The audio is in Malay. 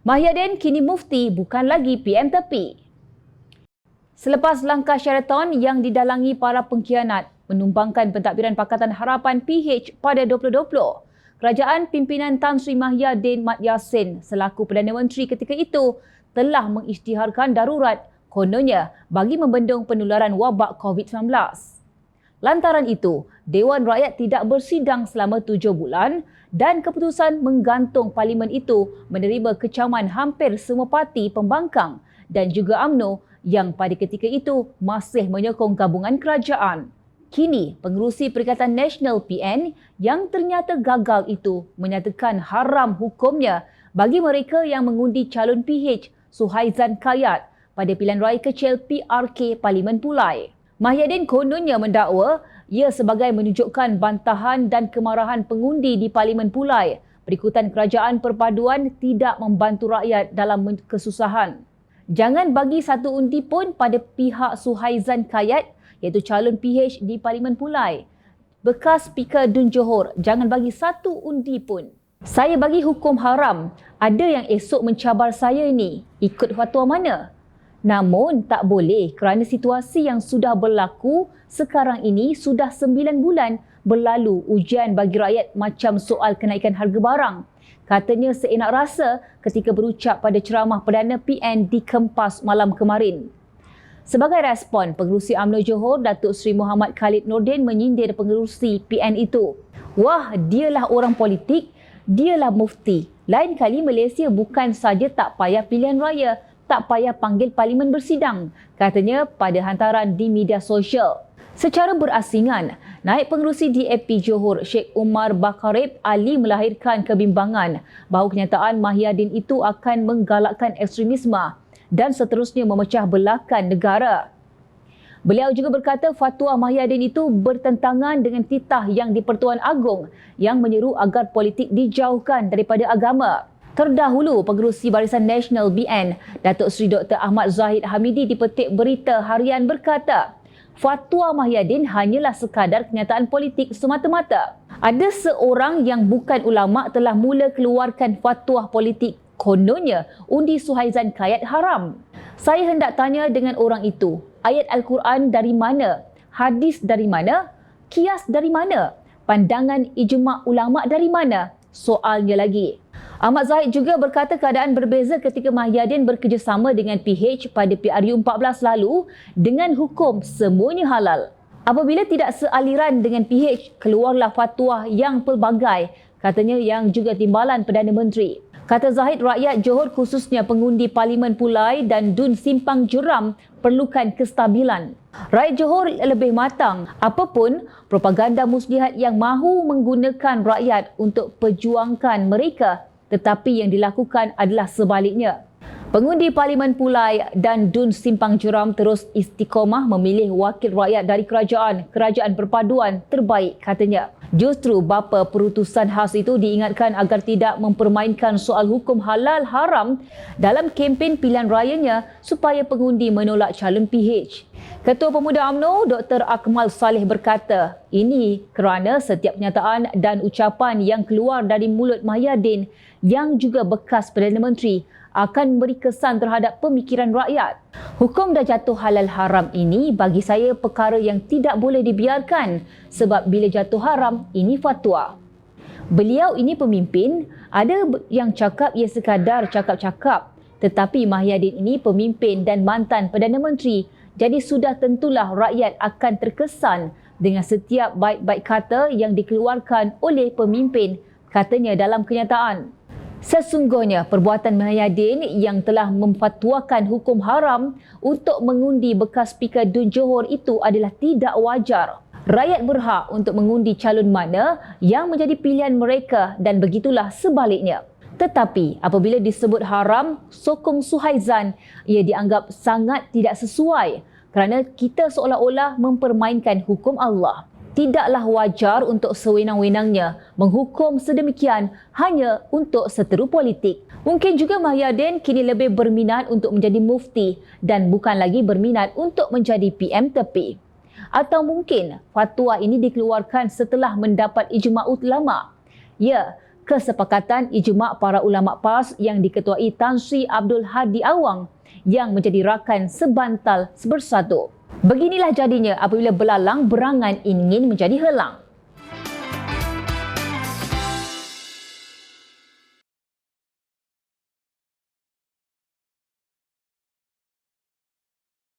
Mahyadin kini mufti bukan lagi PM tepi. Selepas langkah Sheraton yang didalangi para pengkhianat menumbangkan pentadbiran Pakatan Harapan PH pada 2020, kerajaan pimpinan Tan Sri Mahyadin Mat Yassin selaku Perdana Menteri ketika itu telah mengisytiharkan darurat kononnya bagi membendung penularan wabak COVID-19. Lantaran itu, Dewan Rakyat tidak bersidang selama 7 bulan dan keputusan menggantung parlimen itu menerima kecaman hampir semua parti pembangkang dan juga UMNO yang pada ketika itu masih menyokong gabungan kerajaan. Kini, pengerusi Perikatan Nasional PN yang ternyata gagal itu menyatakan haram hukumnya bagi mereka yang mengundi calon PH Suhaizan Kayat pada pilihan raya kecil PRK Parlimen Pulai. Mahyadin kononnya mendakwa ia sebagai menunjukkan bantahan dan kemarahan pengundi di Parlimen Pulai berikutan kerajaan perpaduan tidak membantu rakyat dalam kesusahan. Jangan bagi satu undi pun pada pihak Suhaizan Kayat iaitu calon PH di Parlimen Pulai. Bekas Speaker Dun Johor, jangan bagi satu undi pun. Saya bagi hukum haram. Ada yang esok mencabar saya ni. Ikut fatwa mana? Namun tak boleh kerana situasi yang sudah berlaku sekarang ini sudah 9 bulan berlalu ujian bagi rakyat macam soal kenaikan harga barang. Katanya seenak rasa ketika berucap pada ceramah Perdana PN di Kempas malam kemarin. Sebagai respon, Pengerusi UMNO Johor Datuk Seri Muhammad Khalid Nordin menyindir pengerusi PN itu. Wah, dialah orang politik, dialah mufti. Lain kali Malaysia bukan saja tak payah pilihan raya, tak payah panggil parlimen bersidang, katanya pada hantaran di media sosial. Secara berasingan, Naib Pengerusi DAP Johor Sheikh Umar Bakarib Ali melahirkan kebimbangan bahawa kenyataan Mahyadin itu akan menggalakkan ekstremisme dan seterusnya memecah belahkan negara. Beliau juga berkata fatwa Mahyadin itu bertentangan dengan titah yang di-Pertuan Agong yang menyeru agar politik dijauhkan daripada agama. Terdahulu, Pengerusi Barisan Nasional BN, Datuk Seri Dr. Ahmad Zahid Hamidi dipetik Berita Harian berkata, fatwa Mahyadin hanyalah sekadar kenyataan politik semata-mata. Ada seorang yang bukan ulama telah mula keluarkan fatwa politik. Kononnya, undi Suhaizan Kayat haram. Saya hendak tanya dengan orang itu, ayat Al-Quran dari mana? Hadis dari mana? Kias dari mana? Pandangan ijma' ulama dari mana? Soalnya lagi. Ahmad Zahid juga berkata keadaan berbeza ketika Mahyadin bekerjasama dengan PH pada PRU 14 lalu dengan hukum semuanya halal. Apabila tidak sealiran dengan PH, keluarlah fatwa yang pelbagai, katanya yang juga timbalan Perdana Menteri. Kata Zahid, rakyat Johor khususnya pengundi Parlimen Pulai dan Dun Simpang Jeram perlukan kestabilan. Rakyat Johor lebih matang. Apapun propaganda muslihat yang mahu menggunakan rakyat untuk perjuangkan mereka, tetapi yang dilakukan adalah sebaliknya. Pengundi Parlimen Pulai dan Dun Simpang Jeram terus istiqomah memilih wakil rakyat dari kerajaan perpaduan terbaik, katanya. Justru bapa perutusan khas itu diingatkan agar tidak mempermainkan soal hukum halal haram dalam kempen pilihan rayanya supaya pengundi menolak calon PH. Ketua Pemuda UMNO Dr. Akmal Saleh berkata, ini kerana setiap pernyataan dan ucapan yang keluar dari mulut Mahyadin yang juga bekas Perdana Menteri akan memberi kesan terhadap pemikiran rakyat. Hukum dah jatuh halal haram ini bagi saya perkara yang tidak boleh dibiarkan sebab bila jatuh haram, ini fatwa. Beliau ini pemimpin, ada yang cakap ia sekadar cakap-cakap, tetapi Mahyadin ini pemimpin dan mantan Perdana Menteri, jadi sudah tentulah rakyat akan terkesan dengan setiap baik-baik kata yang dikeluarkan oleh pemimpin, katanya dalam kenyataan. Sesungguhnya perbuatan Mahyadin yang telah memfatwakan hukum haram untuk mengundi bekas Speaker Dun Johor itu adalah tidak wajar. Rakyat berhak untuk mengundi calon mana yang menjadi pilihan mereka dan begitulah sebaliknya. Tetapi apabila disebut haram, sokong Suhaizan, ia dianggap sangat tidak sesuai kerana kita seolah-olah mempermainkan hukum Allah. Tidaklah wajar untuk sewenang-wenangnya menghukum sedemikian hanya untuk seteru politik. Mungkin juga Mahyadin kini lebih berminat untuk menjadi mufti dan bukan lagi berminat untuk menjadi PM tepi. Atau mungkin fatwa ini dikeluarkan setelah mendapat ijma' ulama. Ya, kesepakatan ijma' para ulama' PAS yang diketuai Tan Sri Abdul Hadi Awang yang menjadi rakan sebantal bersatu. Beginilah jadinya apabila belalang berangan ingin menjadi helang.